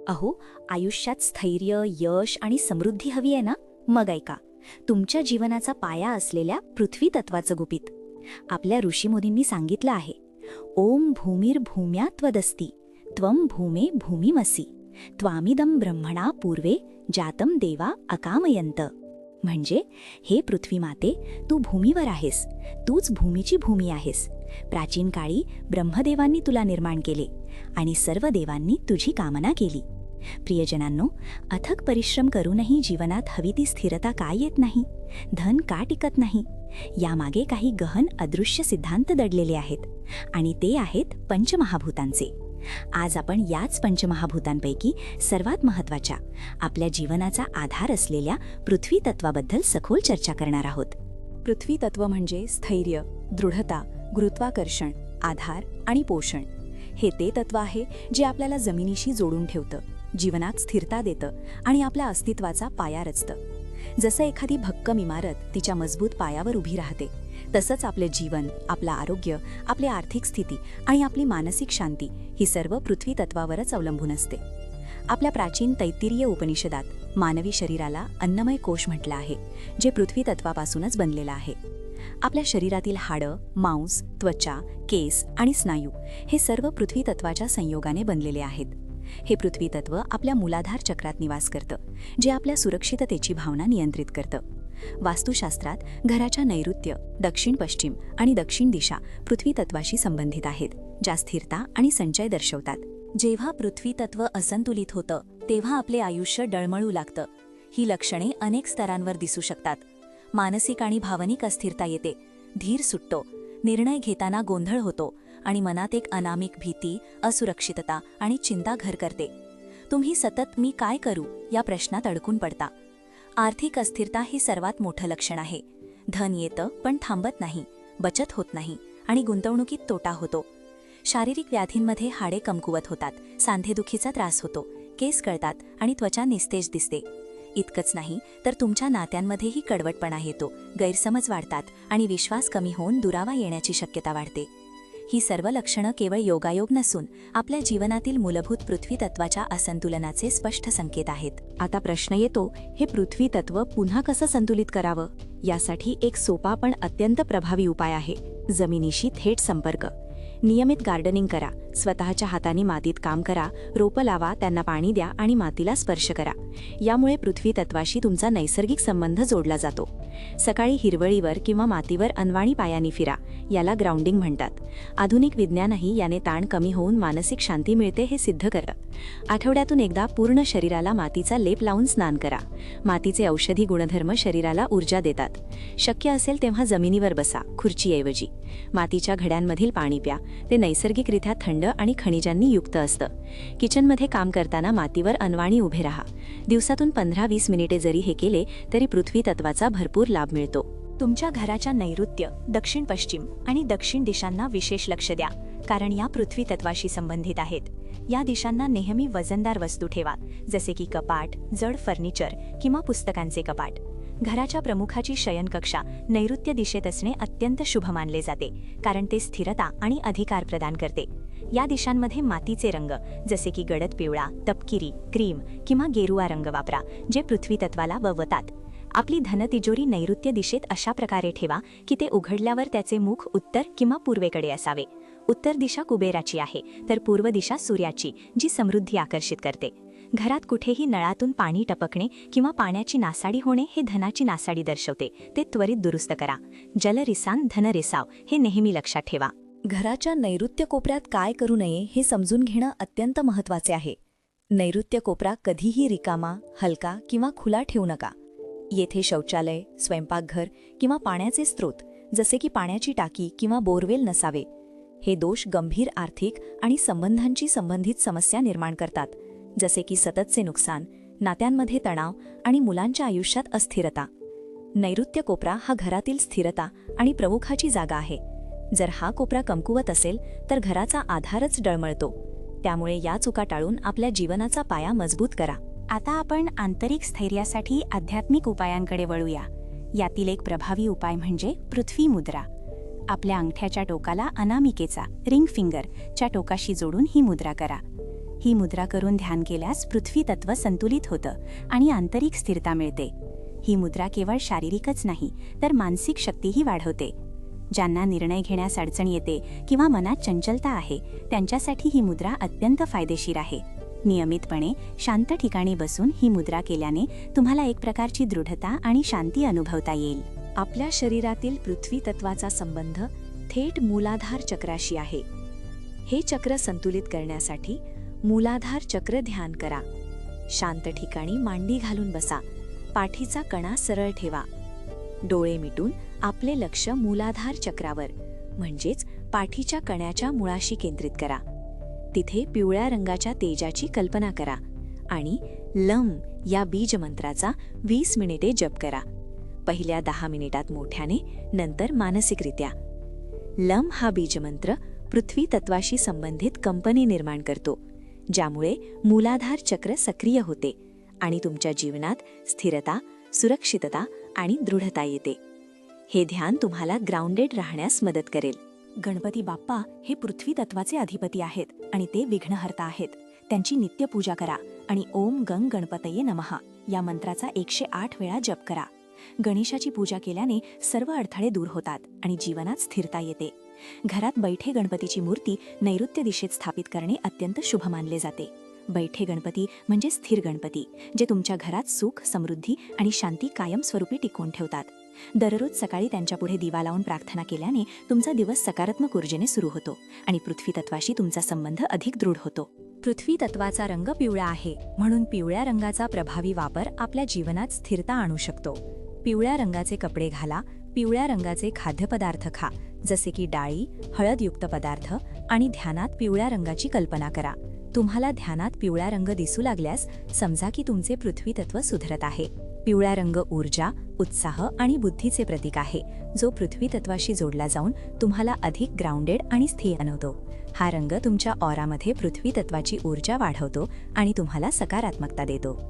अहो, आयुष्यात स्थैर्य, यश आणि समृद्धी हवी आहे ना? मग ऐका, तुमच्या जीवनाचा पाया असलेल्या पृथ्वी तत्वाचं गुपित. आपल्या ऋषीमुनींनी सांगितलं आहे, ओम भूमिर्भूम्या त्वदस्ति, त्वं भूमे भूमिमसि, त्वामिदं ब्रह्मणा पूर्वे जातं देवा अकामयंत. म्हणजे, हे पृथ्वी माते, तू भूमीवर आहेस, तूच भूमीची भूमी आहेस. प्राचीन काळी ब्रह्मदेवांनी तुला निर्माण केले आणि सर्व देवांनी तुझी कामना केली. प्रियजनांनो, अथक परिश्रम करूनही जीवनात हवी ती स्थिरता का येत नाही? धन का टिकत नाही? यामागे काही गहन अदृश्य सिद्धांत दडलेले आहेत, आणि ते आहेत पंचमहाभूतांचे. आज आपण याच पंचमहाभूतांपैकी सर्वात महत्त्वाच्या, आपल्या जीवनाचा आधार असलेल्या पृथ्वी तत्वाबद्दल सखोल चर्चा करणार आहोत. पृथ्वी तत्व म्हणजे स्थैर्य, दृढता, गुरुत्वाकर्षण, आधार आणि पोषण. हे ते तत्व आहे जे आपल्याला जमिनीशी जोडून ठेवतं, जीवनात स्थिरता देतं आणि आपल्या अस्तित्वाचा पाया रचतं. जसं एखादी भक्कम इमारत तिच्या मजबूत पायावर उभी राहते, तसंच आपले जीवन, आपलं आरोग्य, आपली आर्थिक स्थिती आणि आपली मानसिक शांती ही सर्व पृथ्वी तत्वावरच अवलंबून असते. आपल्या प्राचीन तैत्तिरीय उपनिषदात मानवी शरीराला अन्नमय कोश म्हटलं आहे, जे पृथ्वी तत्वापासूनच बनलेलं आहे. आपल्या शरीरातील हाडं, मांस, त्वचा, केस आणि स्नायू हे सर्व पृथ्वी तत्वाच्या संयोगाने बनलेले आहेत. हे पृथ्वी तत्व आपल्या मूलाधार चक्रात निवास करतं, जे आपल्या सुरक्षिततेची भावना नियंत्रित करतं. वास्तुशास्त्रात घराच्या नैऋत्य, दक्षिण पश्चिम आणि दक्षिण दिशा पृथ्वी तत्वाशी संबंधित आहेत, ज्या स्थिरता आणि संचय दर्शवतात. जेव्हा पृथ्वी तत्व असंतुलित होतं, तेव्हा आपले आयुष्य डळमळू लागतं. ही लक्षणे अनेक स्तरांवर दिसू शकतात. मानसिक आणि भावनिक अस्थिरता येते, धीर सुटतो, निर्णय घेताना गोंधळ होतो आणि मनात एक अनामिक भीती, असुरक्षितता आणि चिंता घर करते. तुम्ही सतत मी काय करू या प्रश्नात अडकून पडता. आर्थिक अस्थिरता ही सर्वात मोठं लक्षण आहे. धन येतं पण थांबत नाही, बचत होत नाही आणि गुंतवणुकीत तोटा होतो. शारीरिक व्याधींमध्ये हाडे कमकुवत होतात, सांधेदुखीचा त्रास होतो, केस गळतात आणि त्वचा निस्तेज दिसते. इतकंच नाही तर तुमच्या नात्यांमध्येही कडवटपणा येतो, गैरसमज वाढतात आणि विश्वास कमी होऊन दुरावा येण्याची शक्यता वाढते. ही सर्व लक्षणं केवळ योगायोग नसून आपल्या जीवनातील मूलभूत पृथ्वी तत्वाच्या असंतुलनाचे स्पष्ट संकेत आहेत. आता प्रश्न येतो, हे पृथ्वी तत्व पुन्हा कसं संतुलित करावं? यासाठी एक सोपा पण अत्यंत प्रभावी उपाय आहे, जमिनीशी थेट संपर्क. नियमित गार्डनिंग करा, स्वतःच्या हाताने मातीत काम करा, रोपं लावा, त्यांना पाणी द्या आणि मातीला स्पर्श करा. यामुळे पृथ्वी तत्वाशी तुमचा नैसर्गिक संबंध जोडला जातो. सकाळी हिरवळीवर किंवा मातीवर अनवाणी पायाने फिरा, याला ग्राउंडिंग म्हणतात. आधुनिक विज्ञानही याने ताण कमी होऊन मानसिक शांती मिळते हे सिद्ध करतं. आठवड्यातून एकदा पूर्ण शरीराला मातीचा लेप लावून स्नान करा. मातीचे औषधी गुणधर्म शरीराला ऊर्जा देतात. शक्य असेल तेव्हा जमिनीवर बसा, खुर्चीऐवजी. मातीच्या घड्यांमधील पाणी प्या, ते नैसर्गिकरित्या थंड आणि खनिजांनी युक्त असतं. किचनमध्ये काम करताना मातीवर अनवाणी उभे राहा. दिवसातून 15-20 मिनिटे जरी हे केले तरी पृथ्वी तत्वाचा भरपूर लाभ मिळतो. तुमच्या घराच्या नैऋत्य, दक्षिण पश्चिम आणि दक्षिण दिशांना विशेष लक्ष द्या, कारण या पृथ्वी तत्वाशी संबंधित आहेत. या दिशांना नेहमी वजनदार वस्तू ठेवा, जसे की कपाट, जड फर्निचर किंवा पुस्तकांचे कपाट. घराच्या प्रमुखाची शयनकक्षा नैऋत्य दिशेत असणे अत्यंत शुभ मानले जाते, कारण ते स्थिरता आणि अधिकार प्रदान करते. या दिशांमध्ये मातीचे रंग, जसे की गडद पिवळा, तपकिरी, क्रीम किंवा गेरुवा रंग वापरा, जे पृथ्वी तत्वाला ववतात. आपली धनतिजोरी नैऋत्य दिशेत अशा प्रकारे ठेवा की ते उघडल्यावर त्याचे मुख उत्तर किंवा पूर्वेकडे असावे. उत्तर दिशा कुबेराची आहे, तर पूर्व दिशा सूर्याची, जी समृद्धी आकर्षित करते. घरात कुठेही नळातून पाणी टपकणे किंवा पाण्याची नासाडी होणे हे धनाची नासाडी दर्शवते, ते त्वरित दुरुस्त करा. जलरिसान धनरिसाव हे नेहमी लक्षात ठेवा. घराच्या नैऋत्य कोपऱ्यात काय करू नये हे समजून घेणं अत्यंत महत्त्वाचे आहे. नैऋत्य कोपरा कधीही रिकामा, हलका किंवा खुला ठेवू नका. येथे शौचालय, स्वयंपाकघर किंवा पाण्याचे स्रोत, जसे की पाण्याची टाकी किंवा बोरवेल नसावे. हे दोष गंभीर आर्थिक आणि संबंधांची संबंधित समस्या निर्माण करतात, जसे की सततचे नुकसान, नात्यांमध्ये तणाव आणि मुलांच्या आयुष्यात अस्थिरता. नैऋत्य कोपरा हा घरातील स्थिरता आणि प्रमुखाची जागा आहे. जर हा कोपरा कमकुवत असेल तर घराचा आधारच डळमळतो. त्यामुळे या चुका टाळून आपल्या जीवनाचा पाया मजबूत करा. आता आपण आंतरिक स्थैर्यासाठी आध्यात्मिक उपायांकडे वळूया. यातील एक प्रभावी उपाय म्हणजे पृथ्वी मुद्रा. आपल्या अंगठ्याच्या टोकाला अनामिकेचा, रिंग फिंगर च्या टोकाशी जोडून ही मुद्रा करा. ही मुद्रा करून ध्यान केल्यास पृथ्वी तत्व संतुलित होतं आणि आंतरिक स्थिरता मिळते. ही मुद्रा केवळ शारीरिकच नाही तर मानसिक शक्तीही वाढवते. ज्यांना निर्णय घेण्यास अडचण येते किंवा मनात चंचलता आहे त्यांच्यासाठी ही मुद्रा अत्यंत फायदेशीर आहे. नियमितपणे शांत ठिकाणी बसून ही मुद्रा केल्याने तुम्हाला एक प्रकारची दृढता आणि शांती अनुभवता येईल. आपल्या शरीरातील पृथ्वी तत्वाचा संबंध थेट मूलाधार चक्राशी आहे. हे चक्र संतुलित करण्यासाठी मूलाधार चक्र ध्यान करा. शांत ठिकाणी मांडी घालून बसा. पाठीचा कणा सरळ ठेवा. डोळे मिटून आपले लक्ष मूलाधार चक्रावर म्हणजेच पाठीच्या कण्याच्या मुळाशी केंद्रित करा. तिथे पिवळ्या रंगाच्या तेजाची कल्पना करा आणि लम या बीजमंत्राचा 20 मिनिटे जप करा. पहिल्या 10 मिनिटात मोठ्याने, नंतर मानसिकरित्या. लम हा बीजमंत्र पृथ्वी तत्वाशी संबंधित कंपनी निर्माण करतो, ज्यामुळे मूलाधार चक्र सक्रिय होते आणि तुमच्या जीवनात स्थिरता, सुरक्षितता आणि दृढता येते. हे ध्यान तुम्हाला ग्राउंडेड राहण्यास मदत करेल. गणपती बाप्पा हे पृथ्वी तत्वाचे अधिपती आहेत आणि ते विघ्नहर्ता आहेत. त्यांची नित्य पूजा करा आणि ओम गंग गणपतये नमः या मंत्राचा 108 वेळा जप करा. गणेशाची पूजा केल्याने सर्व अडथळे दूर होतात आणि जीवनात स्थिरता येते. घरात बैठे गणपतीची मूर्ती नैऋत्य दिशेत स्थापित करणे अत्यंत शुभ मानले जाते. बैठे गणपती म्हणजे स्थिर गणपती, जे तुमच्या घरात सुख, समृद्धी आणि शांती कायमस्वरूपी टिकवून ठेवतात. दररोज सकाळी त्यांच्यापुढे दिवा लावून प्रार्थना केल्याने तुमचा दिवस सकारात्मक ऊर्जेने सुरू होतो आणि पृथ्वी तत्वाशी तुमचा संबंध अधिक दृढ होतो. पृथ्वी तत्वाचा रंग पिवळा आहे, म्हणून पिवळ्या रंगाचा प्रभावी वापर आपल्या जीवनात स्थिरता आणू शकतो. पिवळ्या रंगाचे कपडे घाला. पिवळ्या रंगाचे खाद्यपदार्थ खा, जसे की डाळी, हळदयुक्त पदार्थ आणि ध्यानात पिवळ्या रंगाची कल्पना करा. तुम्हाला ध्यानात पिवळा रंग दिसू लागल्यास समजा की तुमचे पृथ्वी तत्व सुधरत आहे. पिवळा रंग ऊर्जा, उत्साह आणि बुद्धीचे प्रतीक आहे, जो पृथ्वी तत्वाशी जोडला जाऊन तुम्हाला अधिक ग्राउंडेड आणि स्थिर बनवतो. हा रंग तुमच्या ऑरामध्ये पृथ्वी तत्वाची ऊर्जा वाढवतो आणि तुम्हाला सकारात्मकता देतो.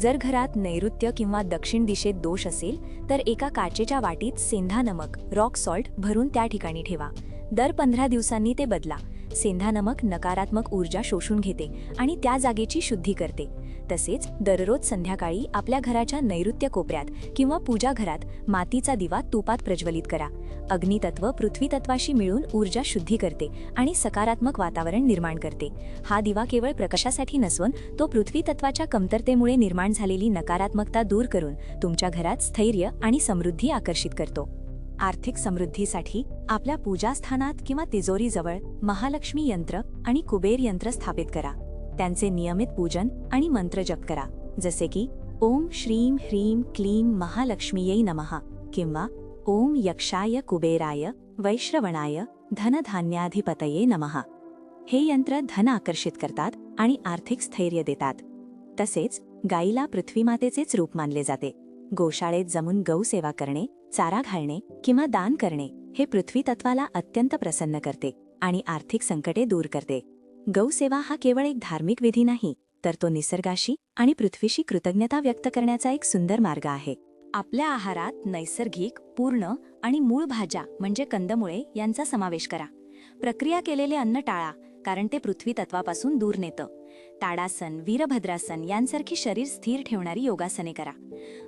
जर घरात नैऋत्य किंवा दक्षिण दिशेत दोष असेल तर एका काचेच्या वाटीत सेंधा नमक, रॉक सॉल्ट भरून त्या ठिकाणी ठेवा. दर 15 दिवसांनी ते बदला. सेंधा नमक नकारात्मक ऊर्जा शोषून घेते आणि त्या जागेची शुद्धी करते. तसेच दररोज संध्याकाळी आपल्या घराच्या नैऋत्य कोपऱ्यात किंवा पूजा घरात मातीचा दिवा तुपात प्रज्वलित करा. अग्नितत्व पृथ्वी तत्वाशी मिळून ऊर्जा शुद्धी करते आणि सकारात्मक वातावरण निर्माण करते. हा दिवा केवळ प्रकाशासाठी नसून तो पृथ्वी तत्वाच्या कमतरतेमुळे निर्माण झालेली नकारात्मकता दूर करून तुमच्या घरात स्थैर्य आणि समृद्धी आकर्षित करतो. आर्थिक समृद्धीसाठी आपल्या पूजास्थानात किंवा तिजोरीजवळ महालक्ष्मी यंत्र आणि कुबेर यंत्र स्थापित करा. त्यांचे नियमित पूजन आणि मंत्र जप करा, जसे की ओम श्रीम ह्रीम क्लीम महालक्ष्मीयै नमः किंवा ओम यक्षाय कुबेराय वैश्रवणाय धनधान्याधिपतये नमः. हे यंत्र धन आकर्षित करतात आणि आर्थिक स्थैर्य देतात. तसेच गाईला पृथ्वीमातेचेच रूप मानले जाते. गोशाळेत जमून गौसेवा करणे, चारा घालणे किंवा दान करणे हे पृथ्वी तत्वाला अत्यंत प्रसन्न करते आणि आर्थिक संकटे दूर करते. गौसेवा हा केवळ एक धार्मिक विधी नाही, तर तो निसर्गाशी आणि पृथ्वीशी कृतज्ञता व्यक्त करण्याचा एक सुंदर मार्ग आहे. आपल्या आहारात नैसर्गिक, पूर्ण आणि मूळ भाज्या म्हणजे कंदमुळे यांचा समावेश करा. प्रक्रिया केलेले अन्न टाळा, कारण ते पृथ्वी तत्वापासून दूर नेतं. ताडासन, वीरभद्रासन यांसारखी शरीर स्थिर ठेवणारी योगासने करा.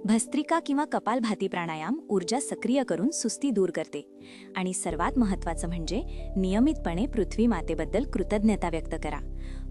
भस्त्रिका किंवा कपालभाती प्राणायाम ऊर्जा सक्रिय करून सुस्ती दूर करते. आणि सर्वात महत्त्वाचं म्हणजे नियमितपणे पृथ्वी मातेबद्दल कृतज्ञता व्यक्त करा.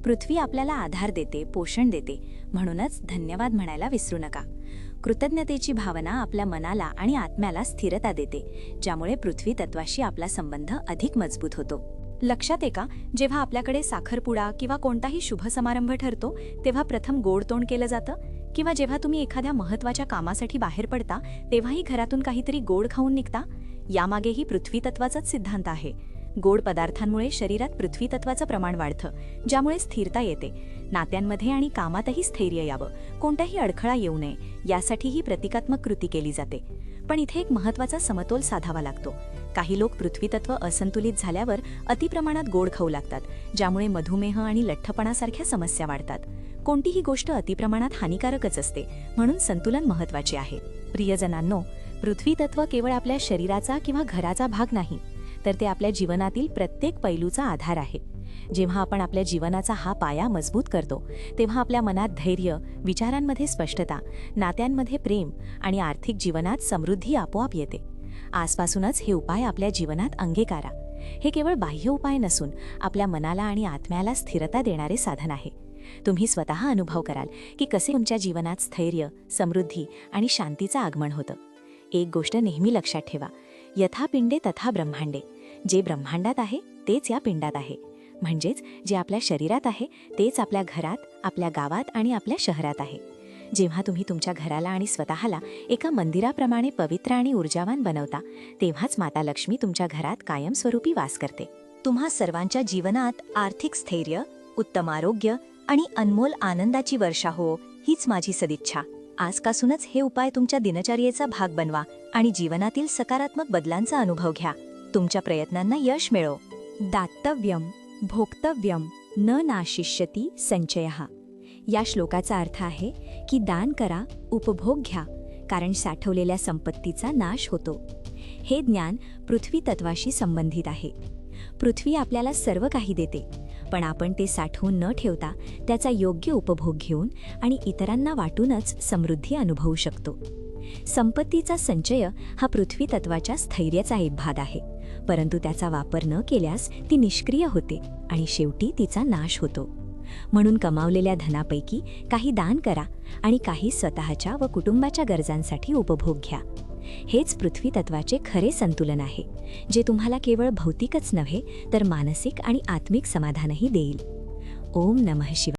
पृथ्वी आपल्याला आधार देते, पोषण देते, म्हणूनच धन्यवाद म्हणायला विसरू नका. कृतज्ञतेची भावना आपल्या मनाला आणि आत्म्याला स्थिरता देते, ज्यामुळे पृथ्वी तत्वाशी आपला संबंध अधिक मजबूत होतो. लक्षात आहे का, जेव्हा आपल्याकडे साखरपुडा किंवा कोणताही शुभ समारंभ ठरतो तेव्हा प्रथम गोड तोंड केलं जातं, किंवा जेव्हा तुम्ही एखाद्या महत्त्वाच्या कामासाठी बाहेर पडता तेव्हाही घरातून काहीतरी गोड खाऊन निघता. यामागेही पृथ्वी तत्वाचाच सिद्धांत आहे. गोड पदार्थांमुळे शरीरात पृथ्वी तत्वाचं प्रमाण वाढतं, ज्यामुळे स्थिरता येते. नात्यांमध्ये आणि कामातही स्थैर्य यावं, कोणताही अडखळा येऊ नये यासाठी ही प्रतिकात्मक कृती केली जाते. पण इथे एक महत्त्वाचा समतोल साधावा लागतो. काही लोक पृथ्वीतत्व असंतुलित झाल्यावर अतिप्रमाणात गोड खाऊ लागतात, ज्यामुळे मधुमेह आणि लठ्ठपणासारख्या समस्या वाढतात. कोणतीही गोष्ट अतिप्रमाणात हानिकारकच असते, म्हणून संतुलन महत्त्वाचे आहे. प्रियजनांनो, पृथ्वीतत्व केवळ आपल्या शरीराचा किंवा घराचा भाग नाही, तर ते आपल्या जीवनातील प्रत्येक पैलूचा आधार आहे. जेव्हा आपण आपल्या जीवनाचा हा पाया मजबूत करतो तेव्हा आपल्या मनात धैर्य, विचारांमध्ये स्पष्टता, नात्यांमध्ये प्रेम आणि आर्थिक जीवनात समृद्धी आपोआप येते. आजपासूनच हे उपाय आपल्या जीवनात अंगीकारा. हे केवळ बाह्य उपाय नसून आपल्या मनाला आणि आत्म्याला स्थिरता देणारे साधन आहे. तुम्ही स्वतः अनुभव कराल की कसे तुमच्या जीवनात स्थैर्य, समृद्धी आणि शांतीचं आगमन होतं. एक गोष्ट नेहमी लक्षात ठेवा, यथा पिंडे तथा ब्रह्मांडे. जे ब्रह्मांडात आहे तेच या पिंडात आहे. म्हणजेच जे आपल्या शरीरात आहे तेच आपल्या घरात, आपल्या गावात आणि आपल्या शहरात आहे. जेव्हा तुम्ही तुमच्या घराला आणि स्वतःला एका मंदिराप्रमाणे पवित्र आणि ऊर्जावान बनवता तेव्हाच माता लक्ष्मी तुमच्या घरात कायमस्वरूपी वास करते. तुम्हा सर्वांच्या जीवनात आर्थिक स्थैर्य, उत्तम आरोग्य आणि अनमोल आनंदाची वर्षा हो, हीच माझी सदिच्छा. आजपासूनच हे उपाय तुमच्या दिनचर्येचा भाग बनवा आणि जीवनातील सकारात्मक बदलांचा अनुभव घ्या. तुमच्या प्रयत्नांना यश मिळो. दातव्यम भोक्तव्यम न नाशिष्यती संचयः. या श्लोकाचा अर्थ आहे की दान करा, उपभोग घ्या, कारण साठवलेल्या संपत्तीचा नाश होतो. हे ज्ञान पृथ्वी तत्वाशी संबंधित आहे. पृथ्वी आपल्याला सर्व काही देते, पण आपण ते साठवून न ठेवता त्याचा योग्य उपभोग घेऊन आणि इतरांना वाटूनच समृद्धी अनुभवू शकतो. संपत्तीचा संचय हा पृथ्वी तत्वाच्या स्थैर्याचा एक भाग आहे, परंतु त्याचा वापर न केल्यास ती निष्क्रिय होते आणि शेवटी तिचा नाश होतो. म्हणून कमावलेल्या धनापैकी काही दान करा आणि काही स्वतःच्या व कुटुंबाच्या गरजांसाठी उपभोग घ्या. हेच पृथ्वी तत्वाचे खरे संतुलन आहे, जे तुम्हाला केवळ भौतिकच नव्हे तर मानसिक आणि आत्मिक समाधानही देईल. ओम नमः शिवाय.